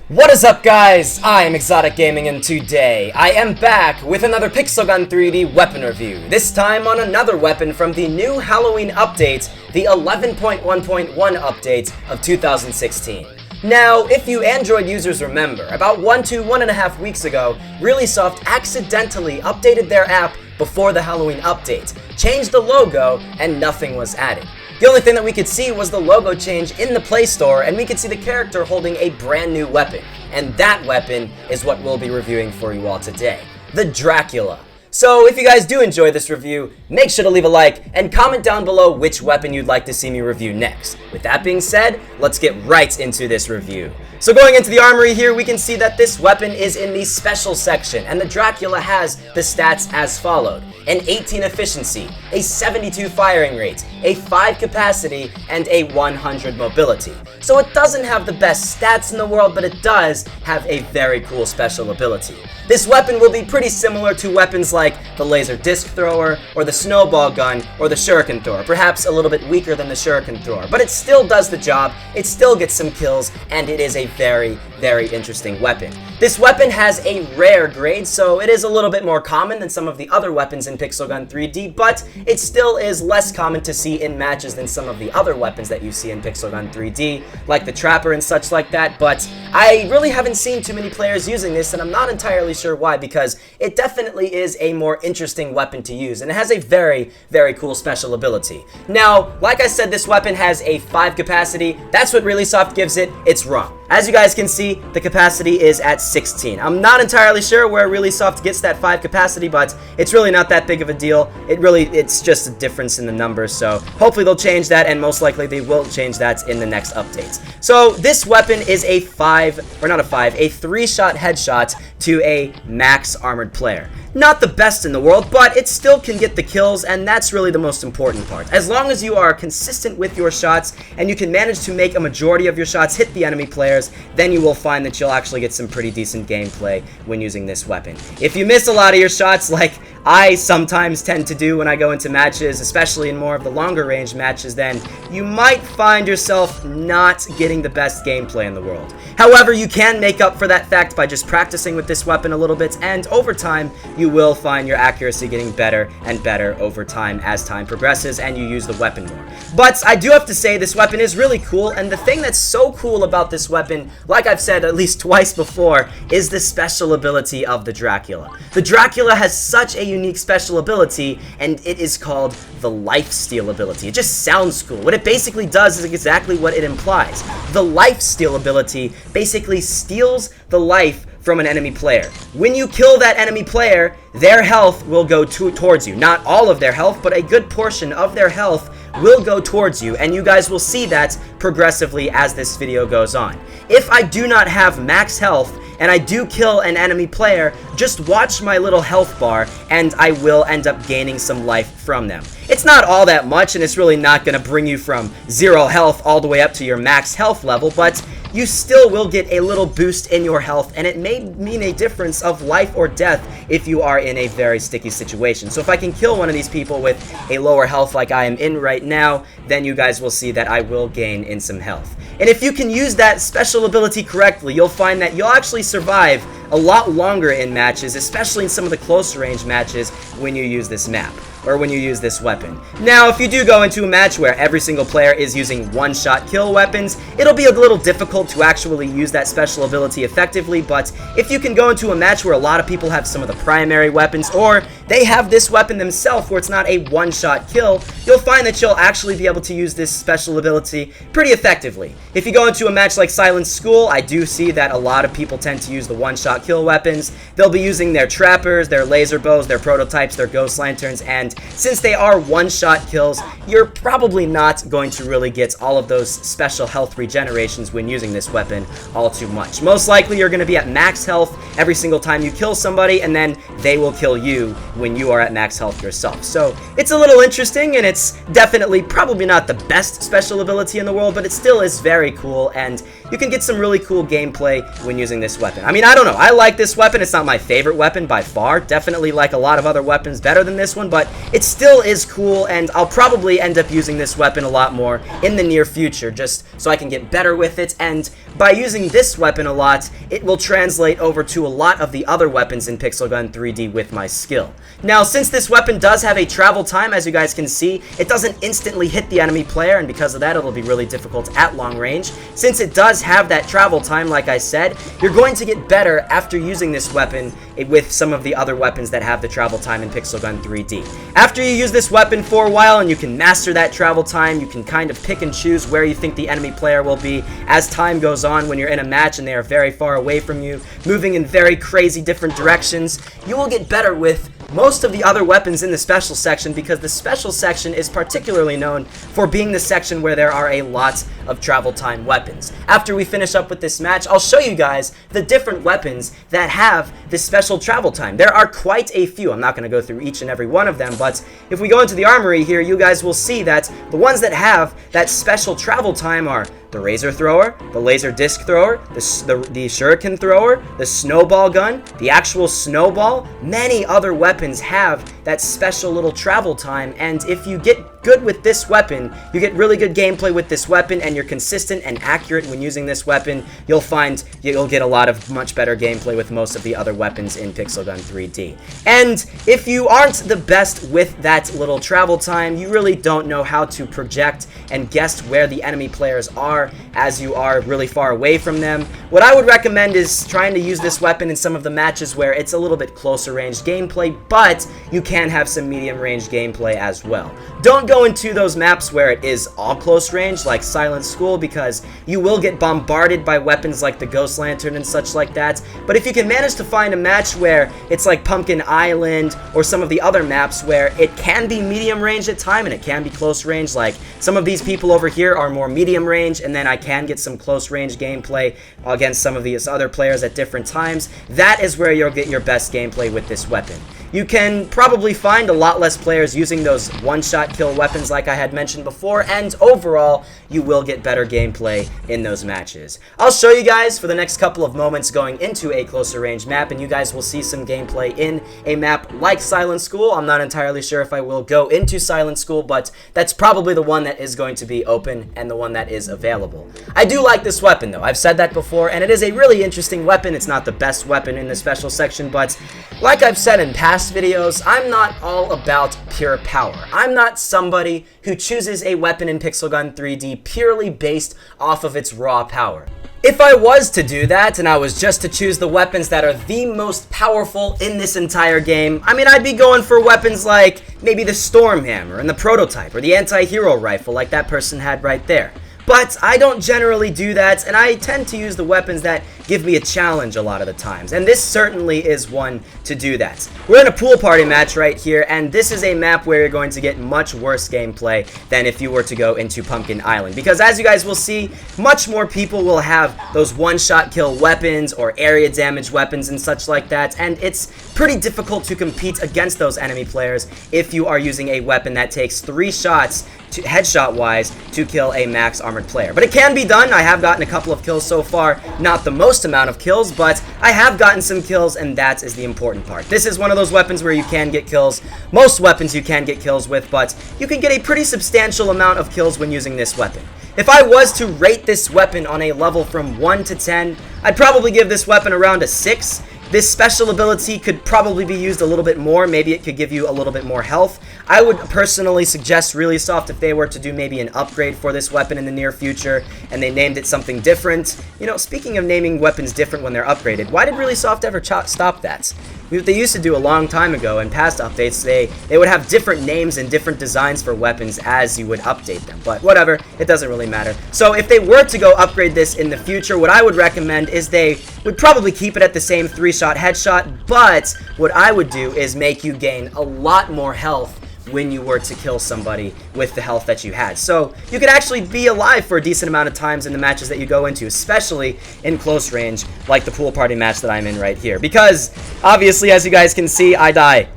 What is up, guys? I am ExxotikGaming, and today I am back with another Pixel Gun 3D weapon review. This time on another weapon from the new Halloween update, the 11.1.1 update of 2016. Now, if you Android users remember, about 1.5 weeks ago, ReallySoft accidentally updated their app before the Halloween update, changed the logo, and nothing was added. The only thing that we could see was the logo change in the Play Store, and we could see the character holding a brand new weapon. And that weapon is what we'll be reviewing for you all today, the Dracula. So if you guys do enjoy this review, make sure to leave a like and comment down below which weapon you'd like to see me review next. With that being said, let's get right into this review. So going into the Armory here, we can see that this weapon is in the special section, and the Dracula has the stats as followed: an 18 efficiency, a 72 firing rate, a 5 capacity, and a 100 mobility. So it doesn't have the best stats in the world, but it does have a very cool special ability. This weapon will be pretty similar to weapons like the laser disc thrower, or the snowball gun, or the shuriken thrower. Perhaps a little bit weaker than the shuriken thrower, but it still does the job, it still gets some kills, and it is a very, very interesting weapon. This weapon has a rare grade, so it is a little bit more common than some of the other weapons in Pixel Gun 3D, but it still is less common to see in matches than some of the other weapons that you see in Pixel Gun 3D, like the Trapper and such like that. But I really haven't seen too many players using this, and I'm not entirely sure why, because it definitely is a more interesting weapon to use, and it has a very, very cool special ability. Now, like I said, this weapon has a 5 capacity. That's what ReallySoft gives it. It's wrong. As you guys can see, the capacity is at 16. I'm not entirely sure where ReallySoft gets that 5 capacity, but it's really not that big of a deal. It's just a difference in the numbers, so hopefully they'll change that, and most likely they will change that in the next updates. So this weapon is a 3-shot headshot to a max armored player. Not the best in the world, but it still can get the kills, and that's really the most important part. As long as you are consistent with your shots, and you can manage to make a majority of your shots hit the enemy players, then you will find that you'll actually get some pretty decent gameplay when using this weapon. If you miss a lot of your shots, like I sometimes tend to do when I go into matches, especially in more of the longer range matches, then you might find yourself not getting the best gameplay in the world. However, you can make up for that fact by just practicing with this weapon a little bit, and over time, you will find your accuracy getting better and better over time as time progresses and you use the weapon more. But I do have to say, this weapon is really cool, and the thing that's so cool about this weapon, like I've said at least twice before, is the special ability of the Dracula. The Dracula has such a unique special ability, and it is called the life steal ability. It just sounds cool. What it basically does is exactly what it implies. The life steal ability basically steals the life from an enemy player. When you kill that enemy player, their health will go towards you. Not all of their health, but a good portion of their health will go towards you, and you guys will see that progressively as this video goes on. If I do not have max health and I do kill an enemy player, just watch my little health bar and I will end up gaining some life from them. It's not all that much, and it's really not going to bring you from 0 health all the way up to your max health level, but you still will get a little boost in your health, and it may mean a difference of life or death if you are in a very sticky situation. So if I can kill one of these people with a lower health like I am in right now, then you guys will see that I will gain in some health. And if you can use that special ability correctly, you'll find that you'll actually survive a lot longer in matches, especially in some of the closer range matches when you use this map, or when you use this weapon. Now, if you do go into a match where every single player is using one-shot kill weapons, it'll be a little difficult to actually use that special ability effectively, but if you can go into a match where a lot of people have some of the primary weapons, or they have this weapon themselves where it's not a one-shot kill, you'll find that you'll actually be able to use this special ability pretty effectively. If you go into a match like Silent School, I do see that a lot of people tend to use the one-shot kill weapons. They'll be using their trappers, their laser bows, their prototypes, their ghost lanterns, and since they are one-shot kills, you're probably not going to really get all of those special health regenerations when using this weapon all too much. Most likely you're going to be at max health every single time you kill somebody, and then they will kill you when you are at max health yourself. So it's a little interesting, and it's definitely probably not the best special ability in the world, but it still is very cool, and you can get some really cool gameplay when using this weapon. I mean, I don't know, I like this weapon. It's not my favorite weapon by far. Definitely like a lot of other weapons better than this one, but it still is cool, and I'll probably end up using this weapon a lot more in the near future, just so I can get better with it, and by using this weapon a lot, it will translate over to a lot of the other weapons in Pixel Gun 3D with my skill. Now, since this weapon does have a travel time, as you guys can see, it doesn't instantly hit the enemy player, and because of that, it'll be really difficult at long range. Since it does have that travel time, like I said, you're going to get better after using this weapon with some of the other weapons that have the travel time in Pixel Gun 3D. After you use this weapon for a while and you can master that travel time, you can kind of pick and choose where you think the enemy player will be as time goes on when you're in a match and they are very far away from you, moving in very crazy different directions. You will get better with most of the other weapons in the special section, because the special section is particularly known for being the section where there are a lot of travel time weapons. After we finish up with this match, I'll show you guys the different weapons that have this special travel time. There are quite a few. I'm not going to go through each and every one of them, but if we go into the armory here, you guys will see that the ones that have that special travel time are the razor thrower, the laser disc thrower, the shuriken thrower, the snowball gun, the actual snowball. Many other weapons have that special little travel time, and if you get good with this weapon, you get really good gameplay with this weapon, and you're consistent and accurate when using this weapon, you'll find you'll get a lot of much better gameplay with most of the other weapons in Pixel Gun 3D. And if you aren't the best with that little travel time, you really don't know how to project and guess where the enemy players are as you are really far away from them, what I would recommend is trying to use this weapon in some of the matches where it's a little bit closer range gameplay, but you can have some medium range gameplay as well. Don't go into those maps where it is all close range like Silent School, because you will get bombarded by weapons like the Ghost Lantern and such like that. But if you can manage to find a match where it's like Pumpkin Island or some of the other maps where it can be medium range at time and it can be close range, like some of these people over here are more medium range, and then I can get some close range gameplay against some of these other players at different times, that is where you'll get your best gameplay with this weapon. You can probably find a lot less players using those one-shot kill weapons like I had mentioned before, and overall, you will get better gameplay in those matches. I'll show you guys for the next couple of moments going into a closer range map, and you guys will see some gameplay in a map like Silent School. I'm not entirely sure if I will go into Silent School, but that's probably the one that is going to be open and the one that is available. I do like this weapon though, I've said that before, and it is a really interesting weapon. It's not the best weapon in the special section, but like I've said in past videos, I'm not all about pure power. I'm not somebody who chooses a weapon in Pixel Gun 3D purely based off of its raw power. If I was to do that, and I was just to choose the weapons that are the most powerful in this entire game, I mean, I'd be going for weapons like maybe the Storm Hammer and the Prototype, or the Anti-Hero Rifle like that person had right there. But I don't generally do that, and I tend to use the weapons that give me a challenge a lot of the times, and this certainly is one to do that. We're in a pool party match right here, and this is a map where you're going to get much worse gameplay than if you were to go into Pumpkin Island, because as you guys will see, much more people will have those one-shot kill weapons or area damage weapons and such like that, and it's pretty difficult to compete against those enemy players if you are using a weapon that takes 3 shots headshot-wise to kill a max armored player. But it can be done. I have gotten a couple of kills so far, not the most amount of kills, but I have gotten some kills, and that is the important part. This is one of those weapons where you can get kills. Most weapons you can get kills with, but you can get a pretty substantial amount of kills when using this weapon. If I was to rate this weapon on a level from 1 to 10, I'd probably give this weapon around a 6. This special ability could probably be used a little bit more. Maybe it could give you a little bit more health. I would personally suggest Really Soft if they were to do maybe an upgrade for this weapon in the near future and they named it something different. You know, speaking of naming weapons different when they're upgraded, why did Really Soft ever stop that? They used to do a long time ago in past updates. They would have different names and different designs for weapons as you would update them. But whatever, it doesn't really matter. So if they were to go upgrade this in the future, what I would recommend is they would probably keep it at the same 3-shot headshot, but what I would do is make you gain a lot more health when you were to kill somebody with the health that you had. So you could actually be alive for a decent amount of times in the matches that you go into, especially in close range, like the pool party match that I'm in right here. Because, obviously, as you guys can see, I die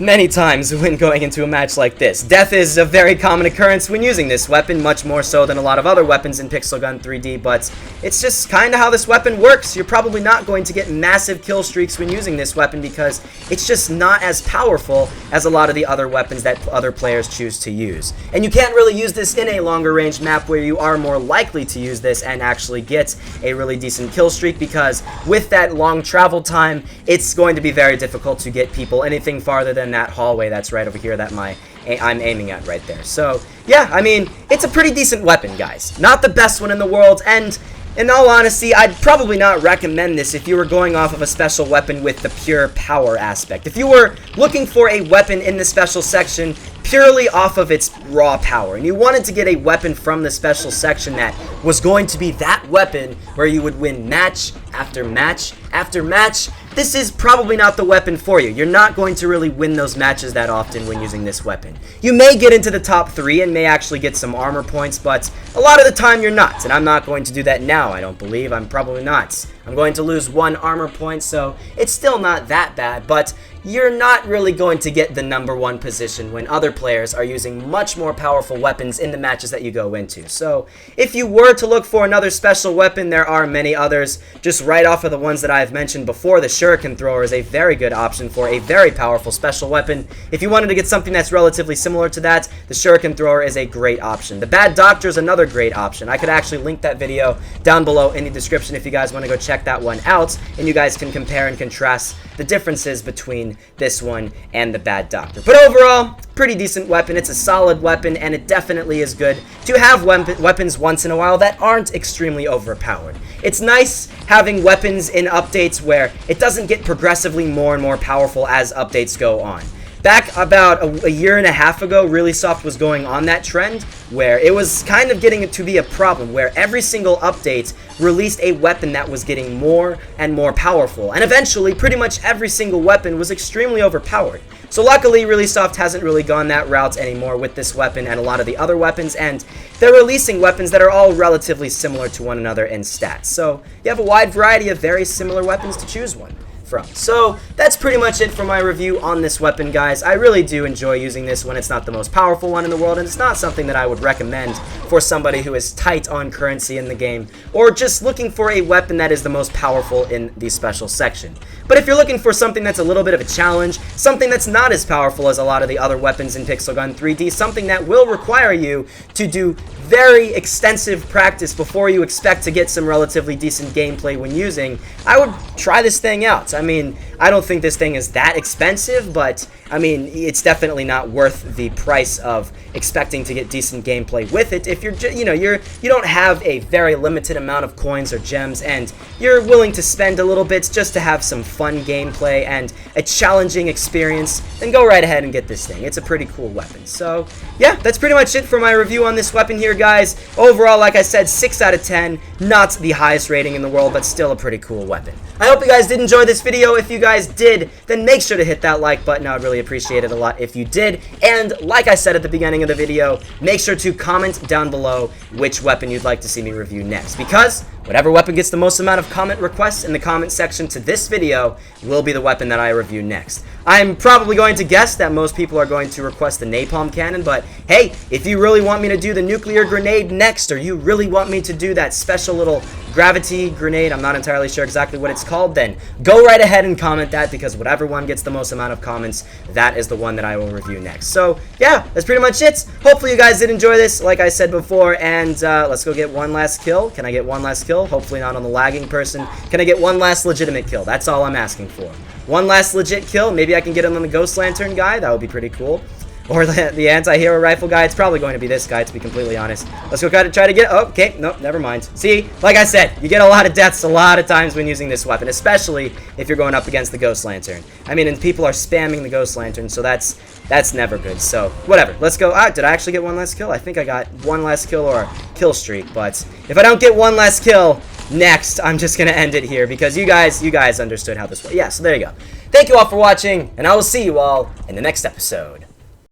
many times when going into a match like this. Death is a very common occurrence when using this weapon, much more so than a lot of other weapons in Pixel Gun 3D, but it's just kind of how this weapon works. You're probably not going to get massive kill streaks when using this weapon because it's just not as powerful as a lot of the other weapons that other players choose to use. And you can't really use this in a longer range map where you are more likely to use this and actually get a really decent kill streak, because with that long travel time, it's going to be very difficult to get people anything farther than that hallway that's right over here that I'm aiming at right there. So yeah, I mean, it's a pretty decent weapon, guys. Not the best one in the world, and in all honesty, I'd probably not recommend this if you were going off of a special weapon with the pure power aspect. If you were looking for a weapon in the special section purely off of its raw power, and you wanted to get a weapon from the special section that was going to be that weapon where you would win match after match after match, this is probably not the weapon for you. You're not going to really win those matches that often when using this weapon. You may get into the top 3 and may actually get some armor points, but a lot of the time you're not, and I'm not going to do that now, I don't believe. I'm probably not. I'm going to lose 1 armor point, so it's still not that bad, but you're not really going to get the #1 position when other players are using much more powerful weapons in the matches that you go into. So if you were to look for another special weapon, there are many others. Just right off of the ones that I've mentioned before, the shuriken thrower is a very good option for a very powerful special weapon. If you wanted to get something that's relatively similar to that, the shuriken thrower is a great option. The bad doctor is another great option. I could actually link that video down below in the description if you guys want to go check that one out, and you guys can compare and contrast the differences between this one and the bad doctor. But overall, pretty decent weapon. It's a solid weapon, and it definitely is good to have weapons once in a while that aren't extremely overpowered. It's nice having weapons in updates where it doesn't get progressively more and more powerful as updates go on. Back about a year and a half ago, Really Soft was going on that trend where it was kind of getting to be a problem, where every single update released a weapon that was getting more and more powerful, and eventually pretty much every single weapon was extremely overpowered. So luckily, Really Soft hasn't really gone that route anymore with this weapon and a lot of the other weapons, and they're releasing weapons that are all relatively similar to one another in stats. So you have a wide variety of very similar weapons to choose one from. So that's pretty much it for my review on this weapon, guys. I really do enjoy using this when it's not the most powerful one in the world, and it's not something that I would recommend for somebody who is tight on currency in the game, or just looking for a weapon that is the most powerful in the special section. But if you're looking for something that's a little bit of a challenge, something that's not as powerful as a lot of the other weapons in Pixel Gun 3D, something that will require you to do very extensive practice before you expect to get some relatively decent gameplay when using, I would try this thing out. I mean, I don't think this thing is that expensive, but I mean, it's definitely not worth the price of expecting to get decent gameplay with it if you're, you don't have a very limited amount of coins or gems, and you're willing to spend a little bit just to have some fun gameplay and a challenging experience. Then go right ahead and get this thing. It's a pretty cool weapon. So yeah, that's pretty much it for my review on this weapon here, guys. Overall, like I said, 6 out of 10. Not the highest rating in the world, but still a pretty cool weapon. I hope you guys did enjoy this video. If you guys did, then make sure to hit that like button. I would really appreciate it a lot if you did. And like I said at the beginning of the video, make sure to comment down below which weapon you'd like to see me review next, because whatever weapon gets the most amount of comment requests in the comment section to this video will be the weapon that I review next. I'm probably going to guess that most people are going to request the napalm cannon, but hey, if you really want me to do the nuclear grenade next, or you really want me to do that special little gravity grenade, I'm not entirely sure exactly what it's called, then go right ahead and comment that, because whatever one gets the most amount of comments, that is the one that I will review next. So yeah, that's pretty much it. Hopefully you guys did enjoy this, like I said before, and let's go get one last kill. Can I get one last kill? Hopefully not on the lagging person. Can I get one last legitimate kill? That's all I'm asking for. One last legit kill. Maybe I can get him on the Ghost Lantern guy. That would be pretty cool. Or the anti-hero rifle guy. It's probably going to be this guy, to be completely honest. Let's go try to get... Oh, okay. Nope, never mind. See, like I said, you get a lot of deaths a lot of times when using this weapon, especially if you're going up against the Ghost Lantern. I mean, and people are spamming the Ghost Lantern, so that's never good. So, whatever. Let's go. Did I actually get one last kill? I think I got one last kill or a kill streak, but if I don't get one last kill next, I'm just going to end it here, because you guys understood how this works. Yeah, so there you go. Thank you all for watching, and I will see you all in the next episode.